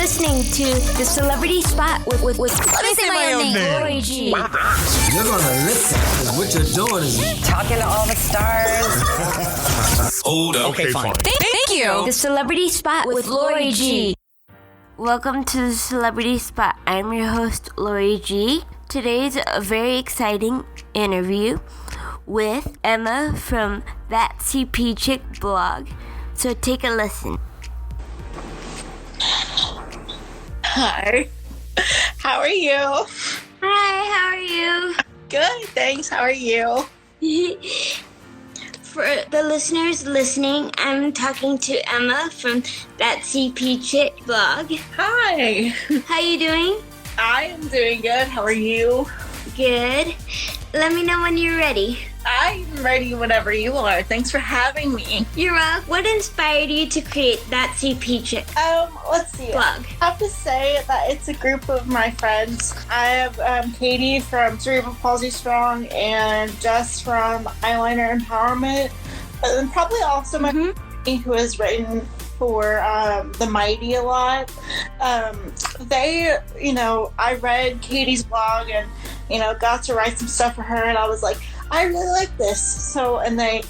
listening to The Celebrity Spot with Let me say my own name. Laurie G. You're gonna listen, because what you're doing is Talking to all the stars. Hold up. Okay, fine. Thank you. The Celebrity Spot with Laurie G. Welcome to The Celebrity Spot. I'm your host, Laurie G. Today's a very exciting interview with Emma from That CP Chick blog. So take a listen. Hi. How are you? Hi, how are you? Good, thanks. How are you? For the listeners listening, I'm talking to Emma from That CP Chick blog. Hi. How you doing? I am doing good. How are you? Good. Let me know when you're ready. I'm ready whenever you are. Thanks for having me. You're welcome. What inspired you to create That CP Chick Let's see. blog? I have to say that it's a group of my friends. I have Katie from Cerebral Palsy Strong and Jess from Eyeliner Empowerment. And probably also my friend who has written for The Mighty a lot. They, I read Katie's blog and, got to write some stuff for her, and I was like, I really like this. So, and they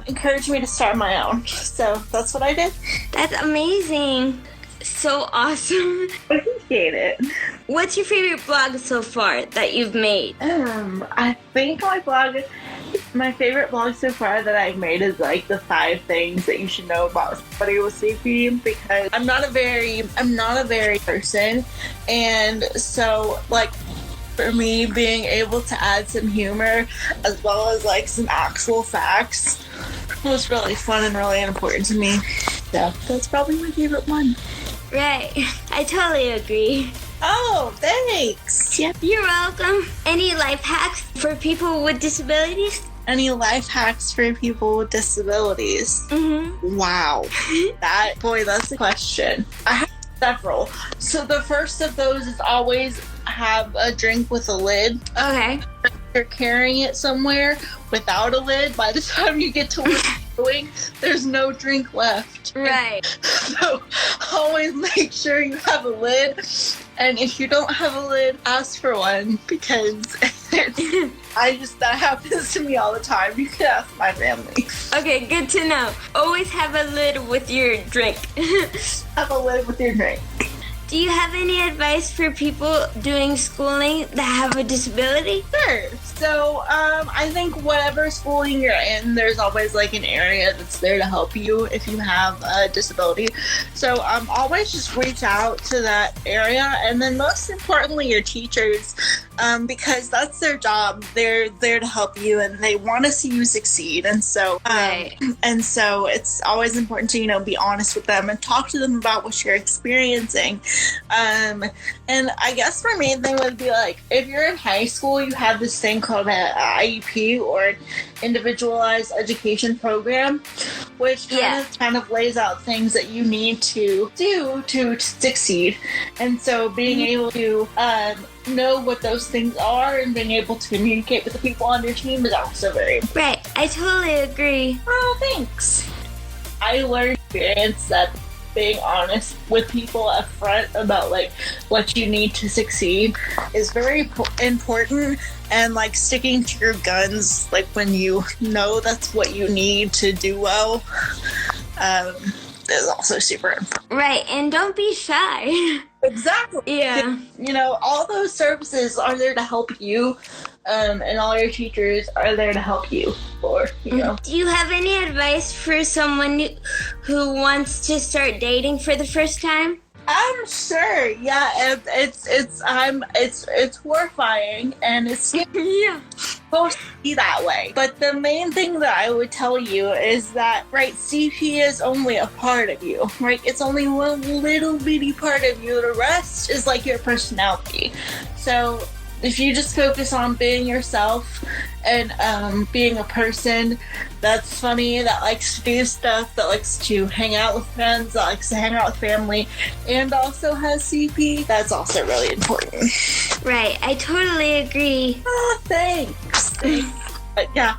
encouraged me to start my own. So that's what I did. That's amazing. So awesome. I appreciate it. What's your favorite blog so far that you've made? I think my favorite blog so far that I've made is like the 5 things that you should know about somebody with CP, because I'm not a very person, and so like for me being able to add some humor as well as like some actual facts was really fun and really important to me. So that's probably my favorite one. Right. I totally agree. Oh, thanks. Yep. You're welcome. Any life hacks for people with disabilities? Any life hacks for people with disabilities? Mm-hmm. Wow. That's the question. I have several. So the first of those is always have a drink with a lid. Okay. If you're carrying it somewhere without a lid, by the time you get to where you're going, there's no drink left. Right. So always make sure you have a lid. And if you don't have a lid, ask for one, because that happens to me all the time. You can ask my family. Okay, good to know. Always have a lid with your drink. Have a lid with your drink. Do you have any advice for people doing schooling that have a disability? Sure. So, I think whatever schooling you're in, there's always like an area that's there to help you if you have a disability. So, always just reach out to that area, and then most importantly, your teachers, because that's their job. They're there to help you, and they want to see you succeed. And so, and so it's always important to be honest with them and talk to them about what you're experiencing. And I guess my main thing would be like, if you're in high school, you have this thing called an IEP, or individualized education program, which kind of lays out things that you need to do to succeed. And so being able to know what those things are and being able to communicate with the people on your team is also very important. Right, I totally agree. Oh, thanks. I learned experience that being honest with people up front about like what you need to succeed is very important, and like sticking to your guns like when you know that's what you need to do well is also super important. Right, and don't be shy. Exactly. Yeah. All those services are there to help you, and all your teachers are there to help you. Do you have any advice for someone who wants to start dating for the first time? I'm sure. Yeah, it's horrifying, and it's supposed to be that way. But the main thing that I would tell you is that, right, CP is only a part of you, right? It's only one little bitty part of you. The rest is like your personality. So if you just focus on being yourself and being a person that's funny, that likes to do stuff, that likes to hang out with friends, that likes to hang out with family, and also has CP, that's also really important. Right, I totally agree. Oh, thanks. But yeah,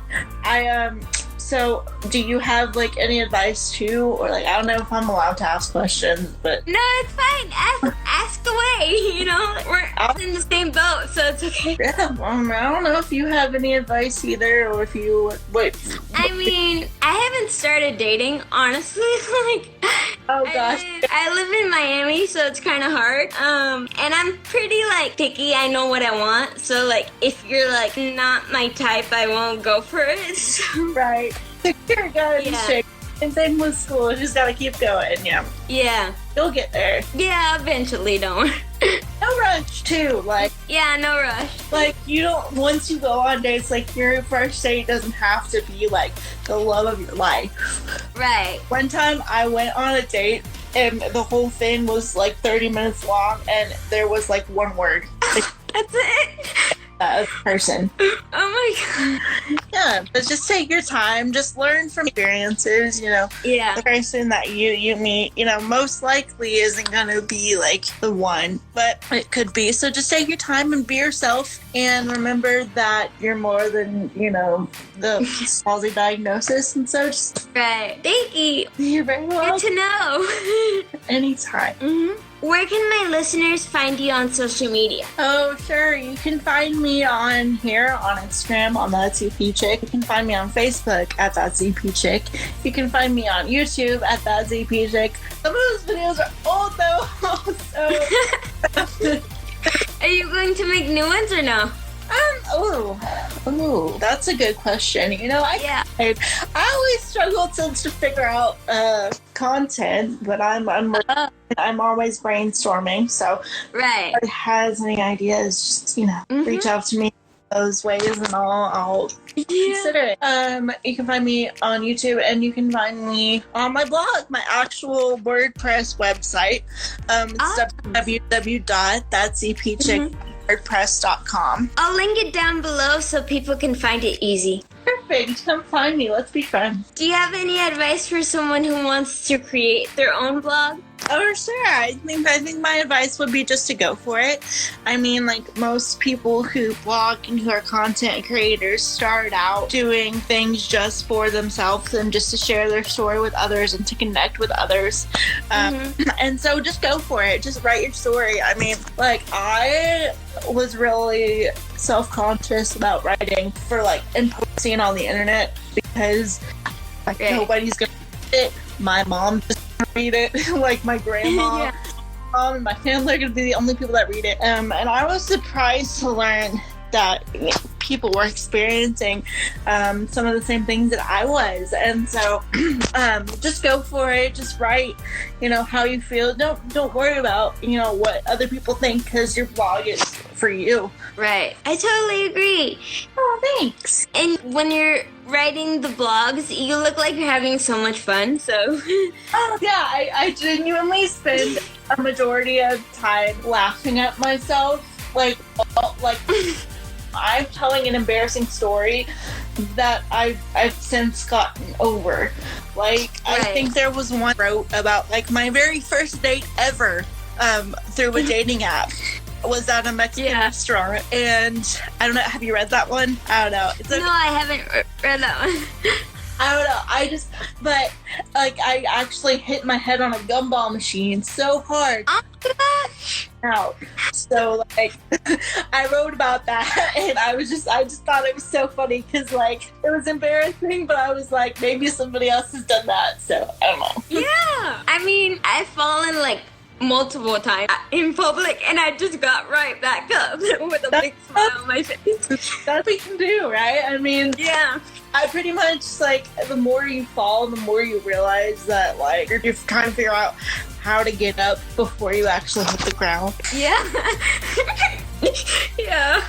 So, do you have like any advice too, or like I don't know if I'm allowed to ask questions, but No, it's fine. Ask away. You know, we're all in the same boat, so it's okay. yeah, I don't know if you have any advice either, or if you wait. I mean, I haven't started dating, honestly. Like, Oh gosh. I live in Miami, so it's kind of hard. And I'm pretty like picky. I know what I want. So like, if you're like not my type, I won't go for it. So, Right. You're good. Yeah. Shake. And same with school. You just gotta keep going. Yeah. yeah, You'll get there. yeah. Eventually, don't. No rush too. Yeah, no rush. Like you don't. Once you go on dates, like your first date doesn't have to be like the love of your life. Right. One time I went on a date and the whole thing was like 30 minutes long, and there was like one word. That's it. Person. Oh my god. Yeah, but just take your time. Just learn from experiences. You know, Yeah. the person that you meet, you know, most likely isn't gonna be like the one, but it could be. So just take your time and be yourself, and remember that you're more than the palsy diagnosis. And so just Right. Thank you. you're very Good welcome. to know. Anytime. Where can my listeners find you on social media? Oh, sure. You can find me on here on Instagram on That ZP Chick. You can find me on Facebook at That ZP Chick. You can find me on YouTube at That ZP Chick. Some of those videos are old though, so Are you going to make new ones or no? that's a good question. Yeah. I always struggle to figure out content, but I'm always brainstorming. So Right. if anyone has any ideas, just reach out to me those ways, and I'll consider it. You can find me on YouTube, and you can find me on my blog, my actual WordPress website. It's www.thatzpchick.wordpress.com. I'll link it down below so people can find it easy. Perfect. Come find me. Let's be friends. Do you have any advice for someone who wants to create their own blog? Oh, sure. I think my advice would be just to go for it. I mean, like most people who blog and who are content creators start out doing things just for themselves and just to share their story with others and to connect with others. And so just go for it. Just write your story. I mean, like I was really self-conscious about writing for and posting on the internet because nobody's gonna read it. My mom just read it. Like my grandma and my family are gonna be the only people that read it. And I was surprised to learn that people were experiencing some of the same things that I was. And so just go for it. Just write how you feel. Don't worry about what other people think, because your blog is for you. Right. I totally agree. Oh, thanks. And when you're writing the blogs, you look like you're having so much fun, so... Oh, yeah, I genuinely spend a majority of time laughing at myself. Like I'm telling an embarrassing story that I've since gotten over. I think there was one I wrote about my very first date ever through a dating app. Was at a Mexican restaurant, and I don't know. Have you read that one? I don't know. No, I haven't read that one. I don't know. I actually hit my head on a gumball machine so hard. Oh my gosh. Out. So I wrote about that, and I just thought it was so funny because it was embarrassing, but I was like, maybe somebody else has done that. So I don't know. Yeah. I mean, I've fallen multiple times in public, and I just got right back up with a big smile on my face. That's what we can do, right? I mean, Yeah. I pretty much the more you fall, the more you realize that you're trying to figure out how to get up before you actually hit the ground. Yeah. Yeah.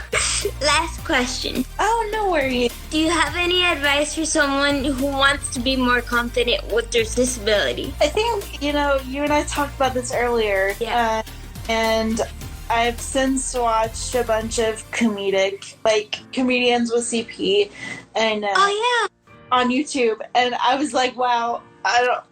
Last question. Oh, no worries. Do you have any advice for someone who wants to be more confident with their disability? I think, you and I talked about this earlier. Yeah. And I've since watched a bunch of comedians with CP and Oh, yeah. on YouTube, and I was like, wow,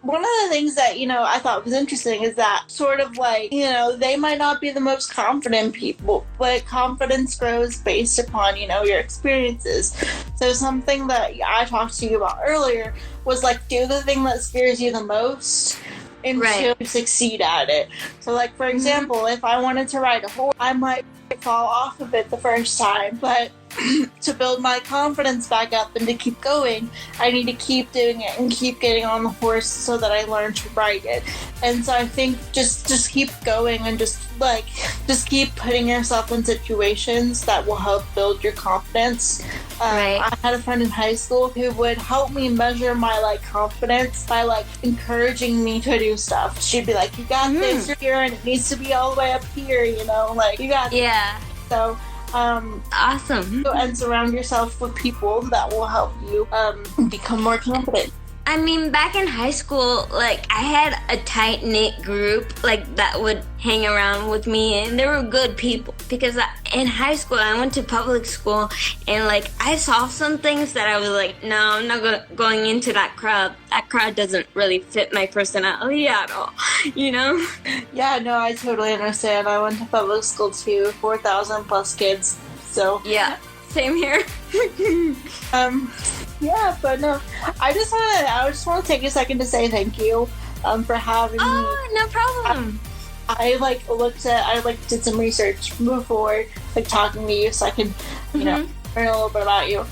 one of the things that, I thought was interesting is that sort of like, they might not be the most confident people, but confidence grows based upon, your experiences. So something that I talked to you about earlier was like, do the thing that scares you the most until you succeed at it. So like, for example, if I wanted to ride a horse, I might fall off of it the first time, but to build my confidence back up and to keep going, I need to keep doing it and keep getting on the horse so that I learn to ride it. And so I think just keep going and just keep putting yourself in situations that will help build your confidence. I had a friend in high school who would help me measure my confidence by encouraging me to do stuff. She'd be like, you got this here and it needs to be all the way up here, you got this. Yeah. So awesome. And surround yourself with people that will help you become more confident. I mean, back in high school, I had a tight-knit group, that would hang around with me, and they were good people. Because in high school, I went to public school, and, I saw some things that I was like, no, I'm not going into that crowd. That crowd doesn't really fit my personality at all, Yeah, no, I totally understand. I went to public school, too. 4,000 plus kids, so... Yeah, same here. Yeah, but no, I just want to take a second to say thank you for having me. Oh, no problem. I did some research before talking to you, so I can learn a little bit about you.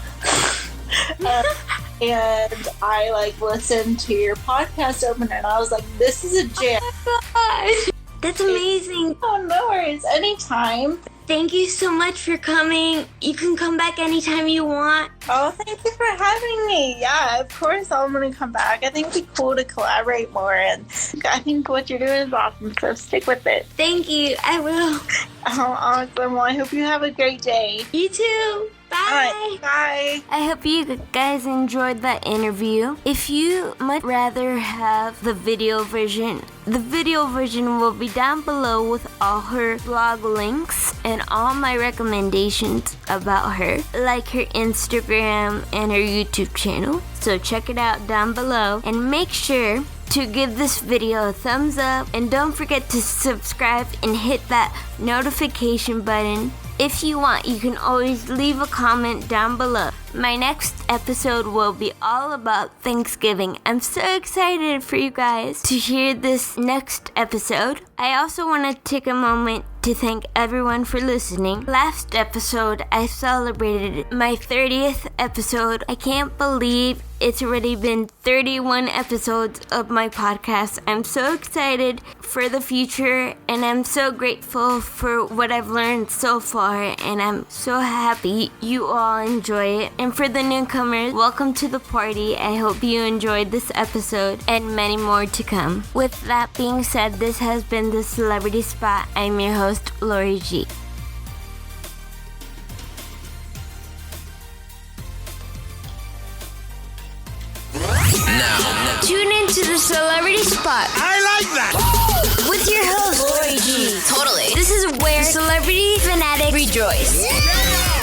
And I listened to your podcast opener, and I was like, this is a jam. Oh my gosh. That's amazing. Oh, no worries. Anytime. Thank you so much for coming. You can come back anytime you want. Oh, thank you for having me. Yeah, of course I'm going to come back. I think it'd be cool to collaborate more, and I think what you're doing is awesome, so stick with it. Thank you. I will. Oh, awesome. Well, I hope you have a great day. You too. Bye. All right, bye. I hope you guys enjoyed that interview. If you might rather have the video version will be down below with all her blog links and all my recommendations about her, like her Instagram and her YouTube channel. So check it out down below, and make sure to give this video a thumbs up, and don't forget to subscribe and hit that notification button. If you want, you can always leave a comment down below. My next episode will be all about Thanksgiving. I'm so excited for you guys to hear this next episode. I also want to take a moment to thank everyone for listening. Last episode, I celebrated my 30th episode. I can't believe it's already been 31 episodes of my podcast. I'm so excited for the future, and I'm so grateful for what I've learned so far, and I'm so happy you all enjoy it. And for the newcomers, welcome to the party. I hope you enjoyed this episode and many more to come. With that being said, this has been the Celebrity Spot. I'm your host, Laurie G. Now, Tune into the Celebrity Spot I like that. with your host, Laurie G. Totally. This is where celebrity fanatics Rejoice. Yeah.